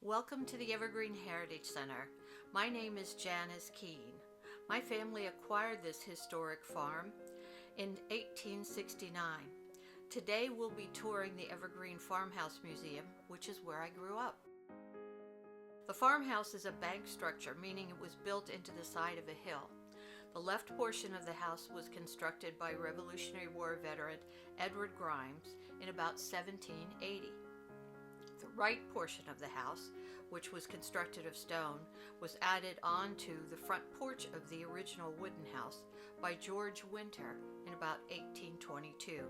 Welcome to the Evergreen Heritage Center. My name is Janice Keene. My family acquired this historic farm in 1869. Today we'll be touring the Evergreen Farmhouse Museum, which is where I grew up. The farmhouse is a bank structure, meaning it was built into the side of a hill. The left portion of the house was constructed by Revolutionary War veteran Edward Grimes in about 1780. The right portion of the house, which was constructed of stone, was added onto the front porch of the original wooden house by George Winter in about 1822.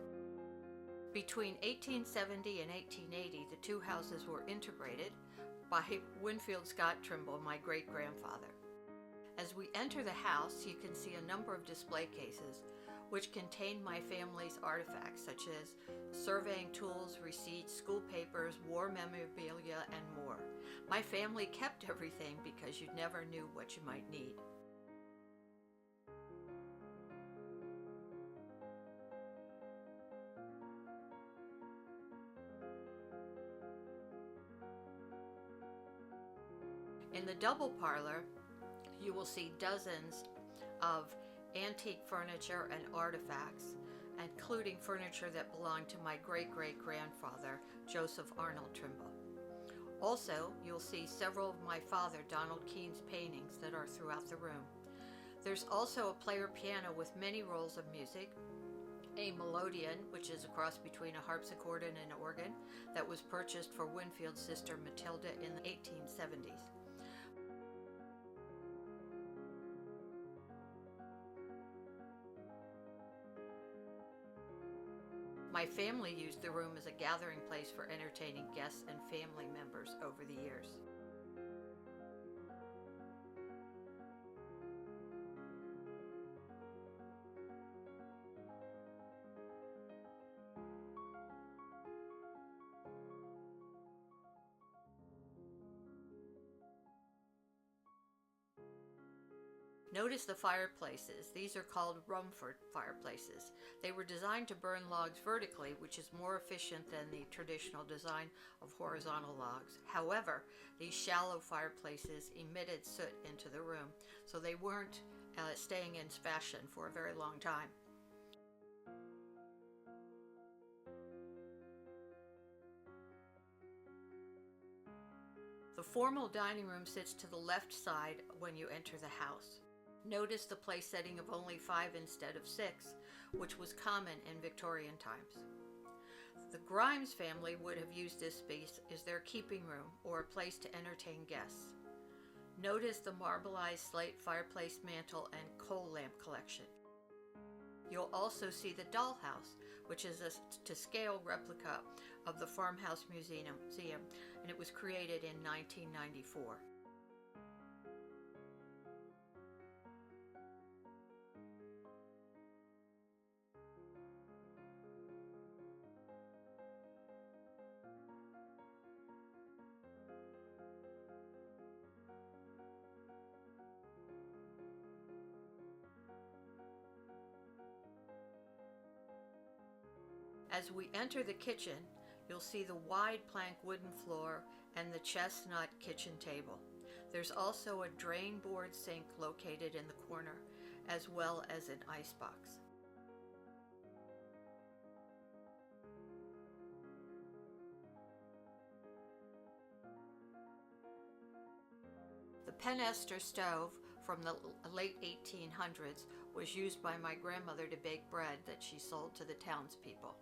Between 1870 and 1880, the two houses were integrated by Winfield Scott Trimble, my great-grandfather. As we enter the house, you can see a number of display cases which contain my family's artifacts such as surveying tools, receipts, school papers, war memorabilia, and more. My family kept everything because you never knew what you might need. In the double parlor, you will see dozens of antique furniture and artifacts, including furniture that belonged to my great-great-grandfather, Joseph Arnold Trimble. Also, you'll see several of my father, Donald Keene's paintings that are throughout the room. There's also a player piano with many rolls of music, a melodeon, which is a cross between a harpsichord and an organ, that was purchased for Winfield's sister Matilda in the 1870s. My family used the room as a gathering place for entertaining guests and family members over the years. Notice the fireplaces. These are called Rumford fireplaces. They were designed to burn logs vertically, which is more efficient than the traditional design of horizontal logs. However, these shallow fireplaces emitted soot into the room, so they weren't staying in fashion for a very long time. The formal dining room sits to the left side when you enter the house. Notice the place setting of only 5 instead of 6, which was common in Victorian times. The Grimes family would have used this space as their keeping room or a place to entertain guests. Notice the marbleized slate fireplace mantel and coal lamp collection. You'll also see the dollhouse, which is a to-scale replica of the Farmhouse Museum, and it was created in 1994. As we enter the kitchen, you'll see the wide plank wooden floor and the chestnut kitchen table. There's also a drain board sink located in the corner, as well as an icebox. The Penester stove from the late 1800s was used by my grandmother to bake bread that she sold to the townspeople.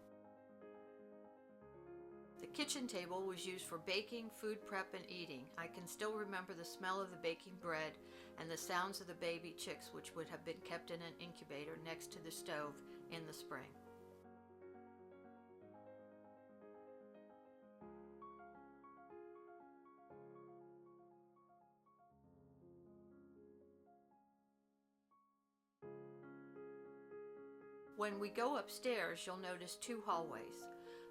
The kitchen table was used for baking, food prep, and eating. I can still remember the smell of the baking bread and the sounds of the baby chicks, which would have been kept in an incubator next to the stove in the spring. When we go upstairs, you'll notice 2 hallways.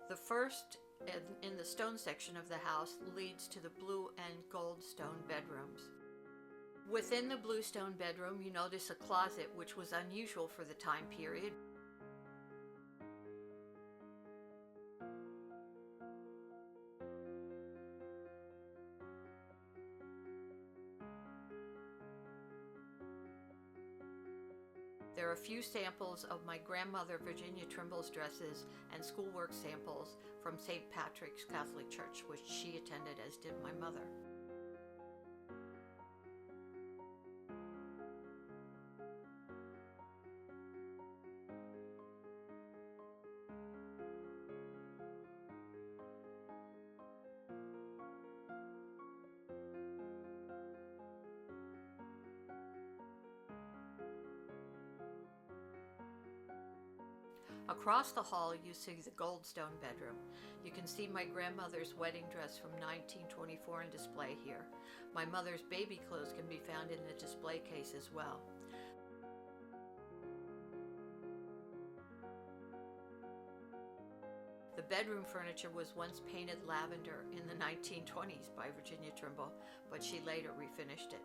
The first, in the stone section of the house, leads to the blue and gold stone bedrooms. Within the blue stone bedroom, you notice a closet, which was unusual for the time period. There are a few samples of my grandmother Virginia Trimble's dresses and schoolwork samples from St. Patrick's Catholic Church, which she attended, as did my mother. Across the hall, you see the Goldstone bedroom. You can see my grandmother's wedding dress from 1924 in display here. My mother's baby clothes can be found in the display case as well. The bedroom furniture was once painted lavender in the 1920s by Virginia Trimble, but she later refinished it.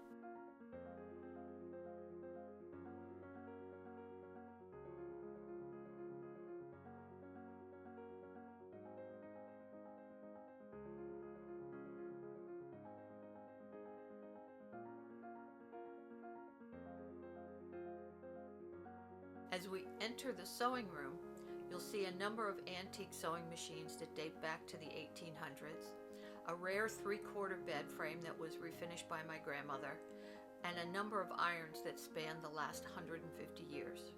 As we enter the sewing room, you'll see a number of antique sewing machines that date back to the 1800s, a rare 3/4 bed frame that was refinished by my grandmother, and a number of irons that span the last 150 years.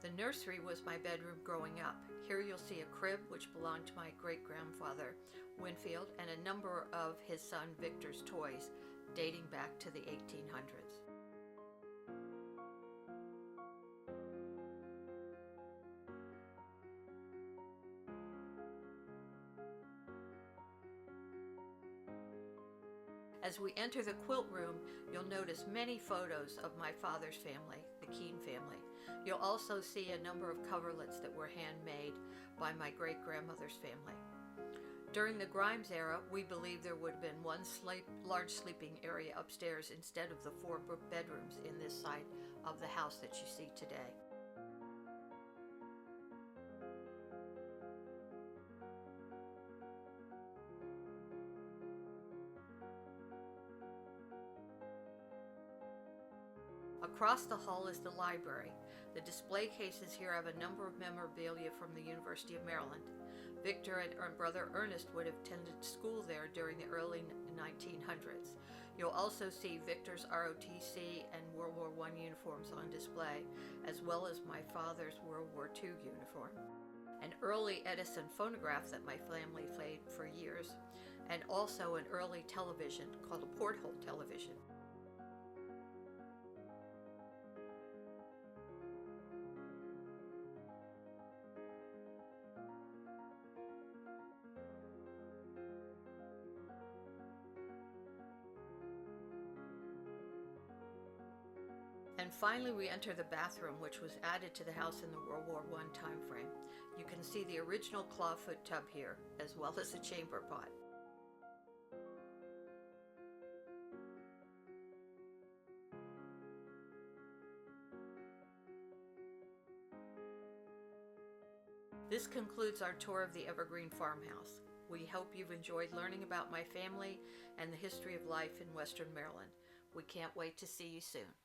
The nursery was my bedroom growing up. Here you'll see a crib which belonged to my great-grandfather, Winfield, and a number of his son Victor's toys dating back to the 1800s. As we enter the quilt room, you'll notice many photos of my father's family, the Keene family. You'll also see a number of coverlets that were handmade by my great-grandmother's family. During the Grimes era, we believe there would have been one large sleeping area upstairs instead of the 4 bedrooms in this side of the house that you see today. Across the hall is the library. The display cases here have a number of memorabilia from the University of Maryland. Victor and brother Ernest would have attended school there during the early 1900s. You'll also see Victor's ROTC and World War I uniforms on display, as well as my father's World War II uniform. An early Edison phonograph that my family played for years, and also an early television called a porthole television. And finally, we enter the bathroom, which was added to the house in the World War I time frame. You can see the original clawfoot tub here, as well as the chamber pot. This concludes our tour of the Evergreen Farmhouse. We hope you've enjoyed learning about my family and the history of life in Western Maryland. We can't wait to see you soon.